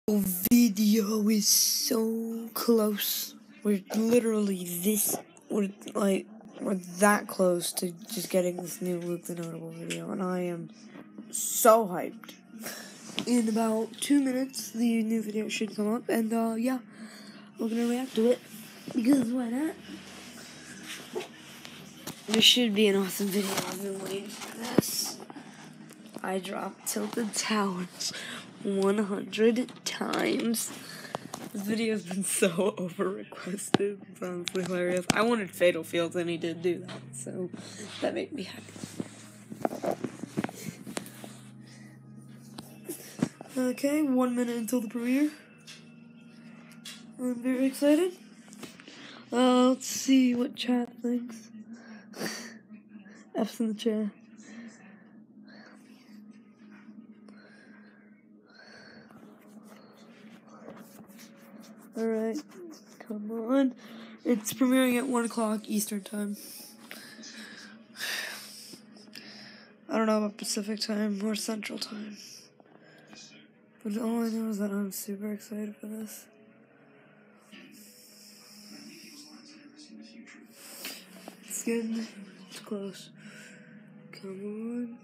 Video is so close. We're that close to just getting this new Luke the Notable video, and I am so hyped. In about 2 minutes, the new video should come up, and yeah, we're gonna react to it, because why not? This should be an awesome video. I've been waiting for this. I dropped Tilted Towers 100 times. This video's been so over-requested. It's honestly hilarious. I wanted Fatal Fields, and he did do that, so that made me happy. Okay, 1 minute until the premiere. I'm very excited. Let's see what chat thinks. F's in the chat. Alright, come on. It's premiering at 1 o'clock Eastern Time. I don't know about Pacific Time or Central Time. But all I know is that I'm super excited for this. It's good. It's close. Come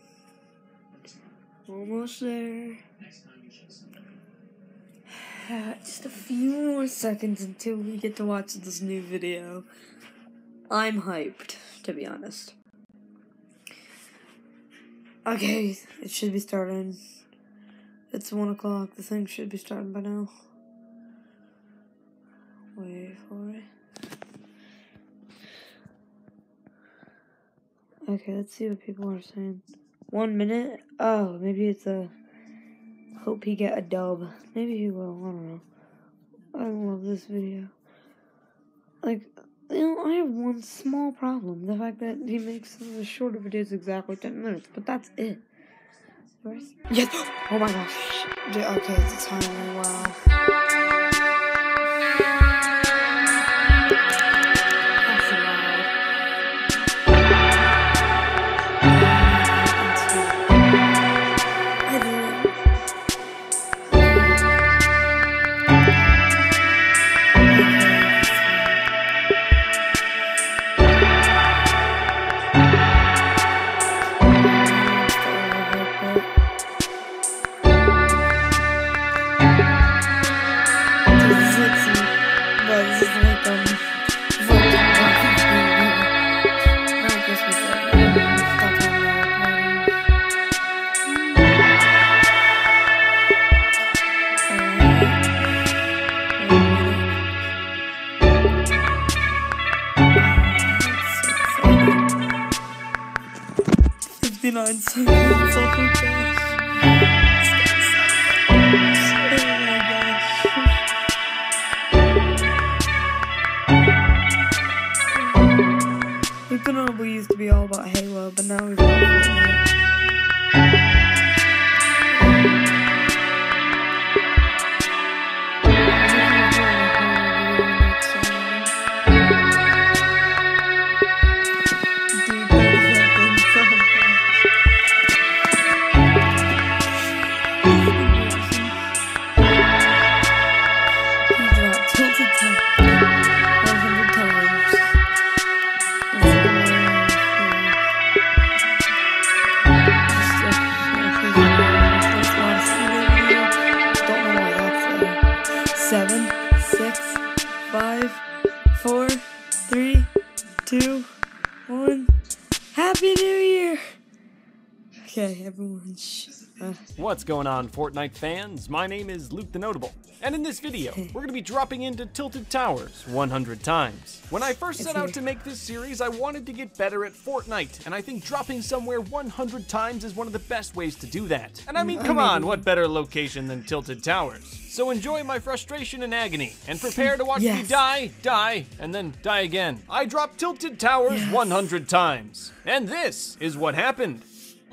on. Almost there. Just a few more seconds until we get to watch this new video. I'm hyped, to be honest. Okay, it should be starting. It's 1 o'clock. The thing should be starting by now. Wait for it. Okay, let's see what people are saying. 1 minute? Oh, maybe it's a... Hope he get a dub. Maybe he will. I don't know. I love this video. Like, you know, I have one small problem. The fact that he makes some of the shorter videos exactly 10 minutes. But that's it. Yes! Oh my gosh. Okay, it's a timer. Wow. Seconds, oh my gosh. Luke the Notable used to be all about Halo, but now we've got Fortnite. Happy New Year! Okay, everyone. What's going on, Fortnite fans? My name is Luke the Notable, and in this video, we're going to be dropping into Tilted Towers 100 times. When I first set out to make this series, I wanted to get better at Fortnite, and I think dropping somewhere 100 times is one of the best ways to do that. And I mean, come on, what better location than Tilted Towers? So enjoy my frustration and agony, and prepare to watch me die, and then die again. I dropped Tilted Towers 100 times, and this is what happened.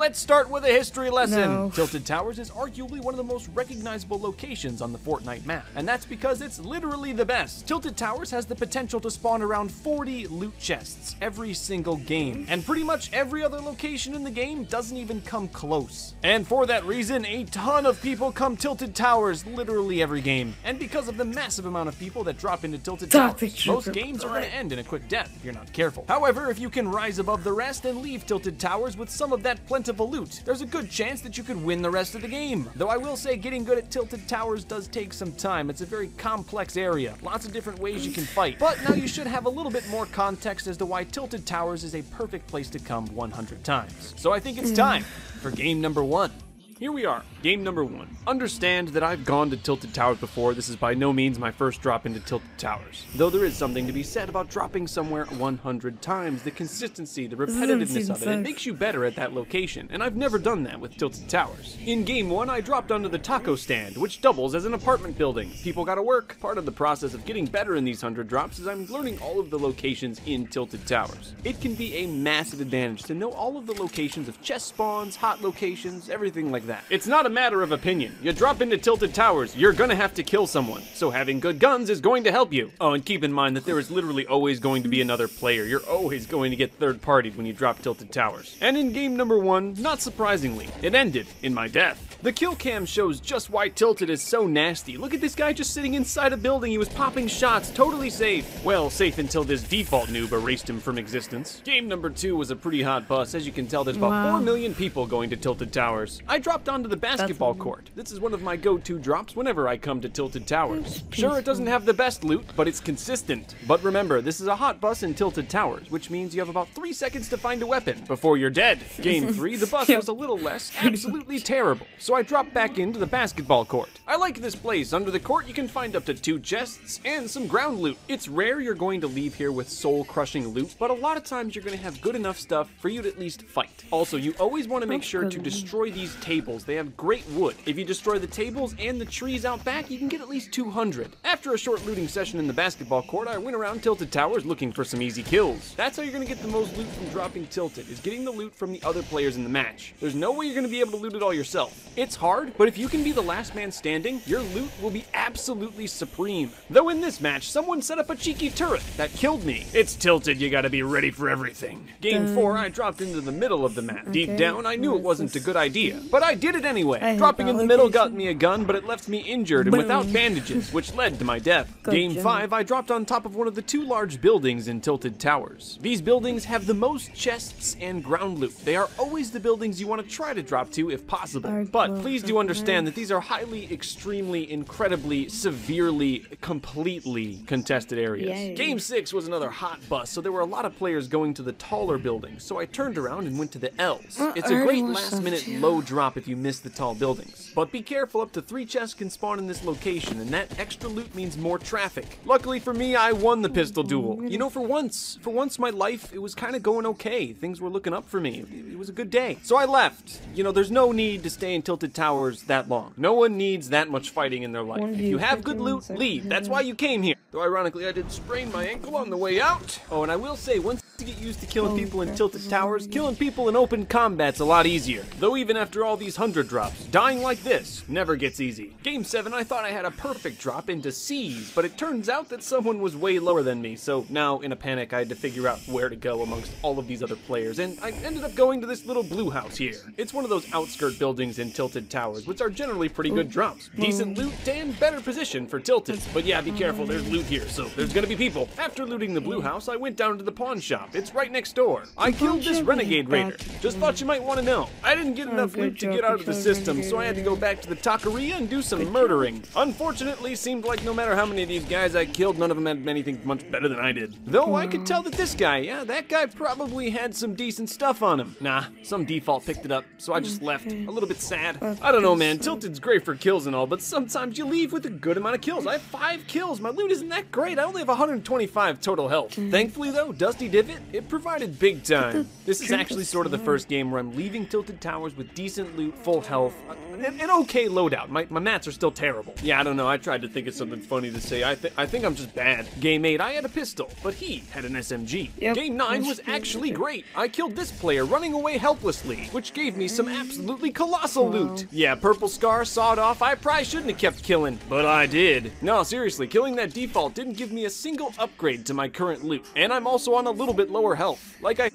Let's start with a history lesson. No. Tilted Towers is arguably one of the most recognizable locations on the Fortnite map, and that's because it's literally the best. Tilted Towers has the potential to spawn around 40 loot chests every single game, and pretty much every other location in the game doesn't even come close. And for that reason, a ton of people come Tilted Towers literally every game. And because of the massive amount of people that drop into Tilted Towers, most games are going to end in a quick death if you're not careful. However, if you can rise above the rest and leave Tilted Towers with some of that plentiful loot, there's a good chance that you could win the rest of the game. Though I will say getting good at Tilted Towers does take some time. It's a very complex area, lots of different ways you can fight. But now you should have a little bit more context as to why Tilted Towers is a perfect place to come 100 times. So I think it's time for game number 1. Here we are, game number 1. Understand that I've gone to Tilted Towers before. This is by no means my first drop into Tilted Towers. Though there is something to be said about dropping somewhere 100 times. The consistency, the repetitiveness of it, it makes you better at that location. And I've never done that with Tilted Towers. In game 1, I dropped onto the taco stand, which doubles as an apartment building. People gotta work. Part of the process of getting better in these 100 drops is I'm learning all of the locations in Tilted Towers. It can be a massive advantage to know all of the locations of chest spawns, hot locations, everything like that. It's not a matter of opinion. You drop into Tilted Towers, you're gonna have to kill someone. So having good guns is going to help you. Oh, and keep in mind that there is literally always going to be another player. You're always going to get third-partied when you drop Tilted Towers. And in game number 1, not surprisingly, it ended in my death. The kill cam shows just why Tilted is so nasty. Look at this guy just sitting inside a building. He was popping shots, totally safe. Well, safe until this default noob erased him from existence. Game number 2 was a pretty hot bus. As you can tell, there's about 4 million people going to Tilted Towers. I dropped onto the basketball court. This is one of my go-to drops whenever I come to Tilted Towers. Sure, it doesn't have the best loot, but it's consistent. But remember, this is a hot bus in Tilted Towers, which means you have about 3 seconds to find a weapon before you're dead. Game 3, the bus was a little less, absolutely terrible. So I dropped back into the basketball court. I like this place. Under the court, you can find up to 2 chests and some ground loot. It's rare you're going to leave here with soul-crushing loot, but a lot of times you're going to have good enough stuff for you to at least fight. Also, you always want to make sure to destroy these tables. They have great wood. If you destroy the tables and the trees out back, you can get at least 200. After a short looting session in the basketball court, I went around Tilted Towers looking for some easy kills. That's how you're going to get the most loot from dropping Tilted, is getting the loot from the other players in the match. There's no way you're going to be able to loot it all yourself. It's hard, but if you can be the last man standing, your loot will be absolutely supreme. Though in this match, someone set up a cheeky turret that killed me. It's Tilted, you gotta be ready for everything. Game 4, I dropped into the middle of the map. Deep down, I knew it wasn't a good idea, but I did it anyway. Dropping in the middle got me a gun, but it left me injured and without bandages, which led to my death. Game 5, I dropped on top of one of the 2 large buildings in Tilted Towers. These buildings have the most chests and ground loot. They are always the buildings you want to try to drop to if possible. But please do understand that these are highly, extremely, incredibly, severely, completely contested areas. Yay. Game 6 was another hot bus, so there were a lot of players going to the taller buildings, so I turned around and went to the L's. It's a great last-minute low drop if you miss the tall buildings. But be careful, up to 3 chests can spawn in this location, and that extra loot means more traffic. Luckily for me, I won the pistol duel. You know, for once in my life, it was kind of going okay. Things were looking up for me. It was a good day. So I left. You know, there's no need to stay in Tilted Towers that long. No one needs that much fighting in their life. If you have good loot, leave. That's why you came here. Though ironically, I did sprain my ankle on the way out. Oh, and I will say, once you get used to killing people in Tilted Towers, killing people in open combat's a lot easier. Though even after all these 100 drops, dying like this never gets easy. Game 7, I thought I had a perfect drop into C's, but it turns out that someone was way lower than me, so now in a panic I had to figure out where to go amongst all of these other players, and I ended up going to this little blue house here. It's one of those outskirt buildings in Tilted Towers, which are generally pretty good drops. Decent loot and better position for Tilted. But yeah, be careful, there's loot here, so there's gonna be people. After looting the blue house, I went down to the pawn shop. It's right next door. I killed this renegade raider. Just thought you might want to know. I didn't get enough loot to get out of the system, so I had to go back to the taqueria and do some murdering. Unfortunately, seemed like no matter how many of these guys I killed, none of them had anything much better than I did. Though I could tell that this guy, yeah, that guy probably had some decent stuff on him. Nah, some default picked it up, so I just left. A little bit sad. I don't know, man. Tilted's great for kills and all, but sometimes you leave with a good amount of kills. I have 5 kills. My loot isn't that great. I only have 125 total health. Thankfully, though, Dusty Divot, it provided big time. This is drink actually is sort of the fine. first game where I'm leaving Tilted Towers with decent loot, full health, an okay loadout. My mats are still terrible. Yeah, I don't know, I tried to think of something funny to say. I think I'm just bad. Game 8, I had a pistol, but he had an SMG. Yep, Game 9 was that's true. actually great. I killed this player running away helplessly, which gave me some absolutely colossal loot. Yeah, purple scar, sawed off, I probably shouldn't have kept killing, but I did. No, seriously, killing that default didn't give me a single upgrade to my current loot, and I'm also on a little bit lower health. Like I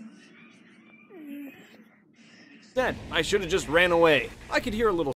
said, I should have just ran away. I could hear a little